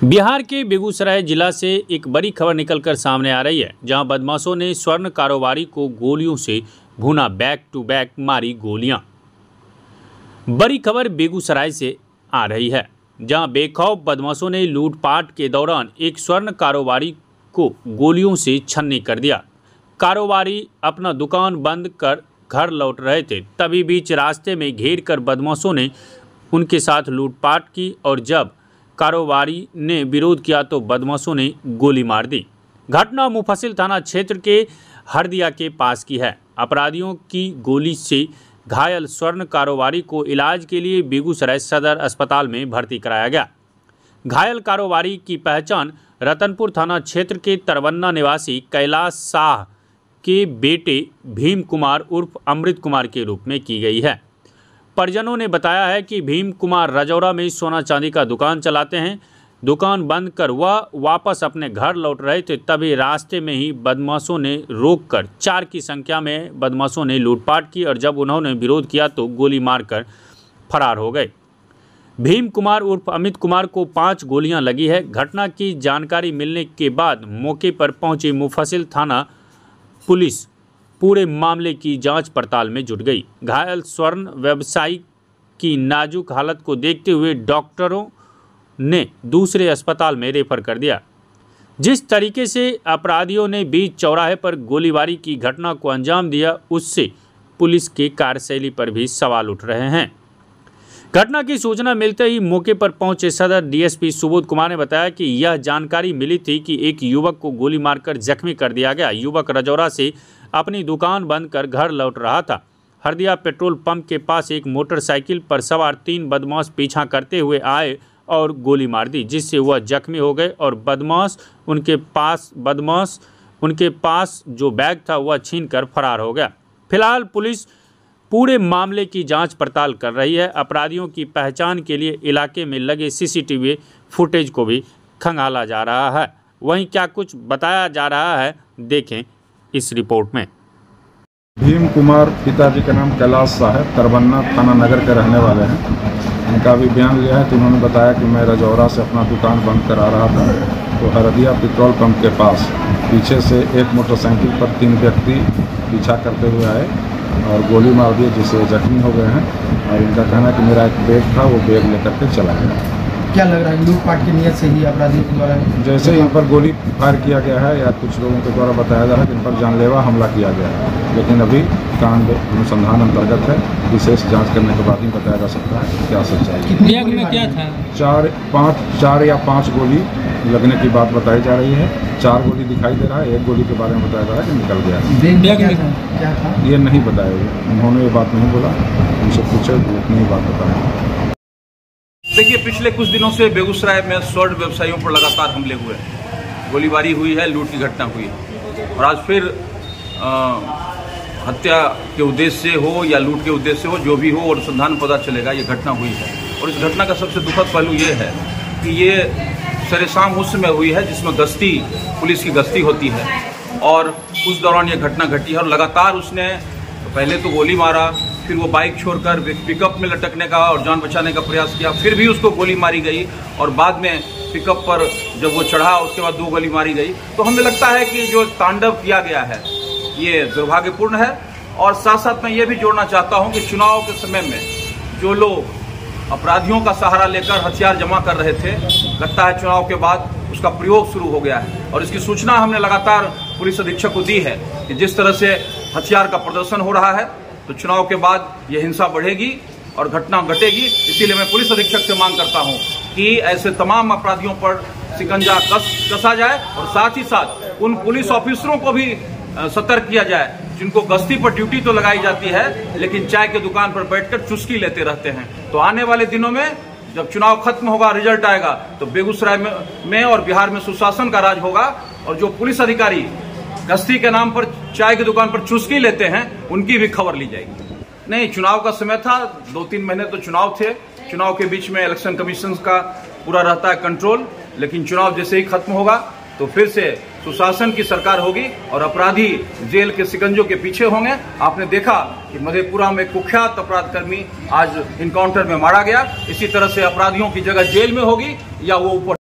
बिहार के बेगूसराय जिला से एक बड़ी खबर निकलकर सामने आ रही है, जहां बदमाशों ने स्वर्ण कारोबारी को गोलियों से भूना, बैक टू बैक मारी गोलियां। बड़ी खबर बेगूसराय से आ रही है, जहां बेखौफ बदमाशों ने लूटपाट के दौरान एक स्वर्ण कारोबारी को गोलियों से छन्नी कर दिया। कारोबारी अपना दुकान बंद कर घर लौट रहे थे, तभी बीच रास्ते में घेर कर बदमाशों ने उनके साथ लूटपाट की और जब कारोबारी ने विरोध किया तो बदमाशों ने गोली मार दी। घटना मुफस्सिल थाना क्षेत्र के हरदिया के पास की है। अपराधियों की गोली से घायल स्वर्ण कारोबारी को इलाज के लिए बेगूसराय सदर अस्पताल में भर्ती कराया गया। घायल कारोबारी की पहचान रतनपुर थाना क्षेत्र के तरवन्ना निवासी कैलाश शाह के बेटे भीम कुमार उर्फ अमृत कुमार के रूप में की गई है। परिजनों ने बताया है कि भीम कुमार रजौरा में सोना चांदी का दुकान चलाते हैं। दुकान बंद कर वह वापस अपने घर लौट रहे थे, तभी रास्ते में ही बदमाशों ने रोककर 4 की संख्या में बदमाशों ने लूटपाट की और जब उन्होंने विरोध किया तो गोली मारकर फरार हो गए। भीम कुमार उर्फ अमित कुमार को 5 गोलियां लगी है। घटना की जानकारी मिलने के बाद मौके पर पहुंची मुफस्सिल थाना पुलिस पूरे मामले की जांच पड़ताल में जुट गई। घायल स्वर्ण व्यवसायी की नाजुक हालत को देखते हुए डॉक्टरों ने दूसरे अस्पताल में रेफर कर दिया। जिस तरीके से अपराधियों ने बीच चौराहे पर गोलीबारी की घटना को अंजाम दिया, उससे पुलिस की कार्यशैली पर भी सवाल उठ रहे हैं। घटना की सूचना मिलते ही मौके पर पहुंचे सदर डीएसपी सुबोध कुमार ने बताया कि यह जानकारी मिली थी कि एक युवक को गोली मारकर जख्मी कर दिया गया। युवक रजौरा से अपनी दुकान बंद कर घर लौट रहा था। हरदिया पेट्रोल पंप के पास एक मोटरसाइकिल पर सवार 3 बदमाश पीछा करते हुए आए और गोली मार दी, जिससे वह जख्मी हो गए और बदमाश उनके पास जो बैग था वह छीनकर फरार हो गया। फिलहाल पुलिस पूरे मामले की जांच पड़ताल कर रही है। अपराधियों की पहचान के लिए इलाके में लगे सीसीटीवी फुटेज को भी खंगाला जा रहा है। वहीं क्या कुछ बताया जा रहा है, देखें इस रिपोर्ट में। भीम कुमार पिताजी का नाम कैलाश शाह है, तरवन्ना थाना नगर के रहने वाले हैं। इनका भी बयान लिया है तो उन्होंने बताया कि मैं रजौरा से अपना दुकान बंद करा रहा था तो हरदिया पेट्रोल पंप के पास पीछे से एक मोटरसाइकिल पर 3 व्यक्ति पीछा करते हुए आए और गोली मार दी, जिससे जख्मी हो गए हैं। और इनका कहना है कि मेरा एक बैग था, वो बैग लेकर के चला गया। क्या लग रहा है लूटपाट की नियत से ही अपराधियों के द्वारा जैसे इन पर गोली फायर किया गया है या कुछ लोगों के द्वारा बताया जा रहा है कि इन पर जानलेवा हमला किया गया है, लेकिन अभी कांड अनुसंधान अंतर्गत है। विशेष जांच करने के बाद ही बताया जा सकता है क्या सच्चाई है। बैग में क्या था? 4 या 5 गोली लगने की बात बताई जा रही है। 4 गोली दिखाई दे रहा है, 1 गोली के बारे में बताया जा रहा है कि निकल गया। बैग में क्या था ये नहीं बताया, उन्होंने ये बात नहीं बोला, उनसे पूछे उतनी ही बात बताया। देखिए, पिछले कुछ दिनों से बेगूसराय में स्वर्ण व्यवसायियों पर लगातार हमले हुए हैं, गोलीबारी हुई है, लूट की घटना हुई है और आज फिर हत्या के उद्देश्य से हो या लूट के उद्देश्य से हो, जो भी हो अनुसंधान पता चलेगा ये घटना हुई है। और इस घटना का सबसे दुखद पहलू ये है कि ये सरेशाम उस समय हुई है जिसमें गश्ती, पुलिस की गश्ती होती है और उस दौरान ये घटना घटी है। और लगातार उसने पहले तो गोली मारा, फिर वो बाइक छोड़कर पिकअप में लटकने का और जान बचाने का प्रयास किया, फिर भी उसको गोली मारी गई और बाद में पिकअप पर जब वो चढ़ा उसके बाद 2 गोली मारी गई। तो हमें लगता है कि जो तांडव किया गया है ये दुर्भाग्यपूर्ण है। और साथ साथ मैं ये भी जोड़ना चाहता हूँ कि चुनाव के समय में जो लोग अपराधियों का सहारा लेकर हथियार जमा कर रहे थे, लगता है चुनाव के बाद उसका प्रयोग शुरू हो गया है। और इसकी सूचना हमने लगातार पुलिस अधीक्षक को दी है कि जिस तरह से हथियार का प्रदर्शन हो रहा है तो चुनाव के बाद ये हिंसा बढ़ेगी और घटना घटेगी। इसीलिए मैं पुलिस अधीक्षक से मांग करता हूं कि ऐसे तमाम अपराधियों पर शिकंजा कसा जाए और साथ ही साथ उन पुलिस ऑफिसरों को भी सतर्क किया जाए जिनको गश्ती पर ड्यूटी तो लगाई जाती है लेकिन चाय की दुकान पर बैठकर चुस्की लेते रहते हैं। तो आने वाले दिनों में जब चुनाव खत्म होगा, रिजल्ट आएगा, तो बेगूसराय में और बिहार में सुशासन का राज होगा और जो पुलिस अधिकारी गश्ती के नाम पर चाय की दुकान पर चुस्की लेते हैं उनकी भी खबर ली जाएगी। नहीं, चुनाव का समय था, 2-3 महीने तो चुनाव थे। चुनाव के बीच में इलेक्शन कमीशन का पूरा रहता है कंट्रोल, लेकिन चुनाव जैसे ही खत्म होगा तो फिर से सुशासन की सरकार होगी और अपराधी जेल के शिकंजों के पीछे होंगे। आपने देखा कि मधेपुरा में कुख्यात अपराध कर्मी आज इनकाउंटर में मारा गया। इसी तरह से अपराधियों की जगह जेल में होगी या वो ऊपर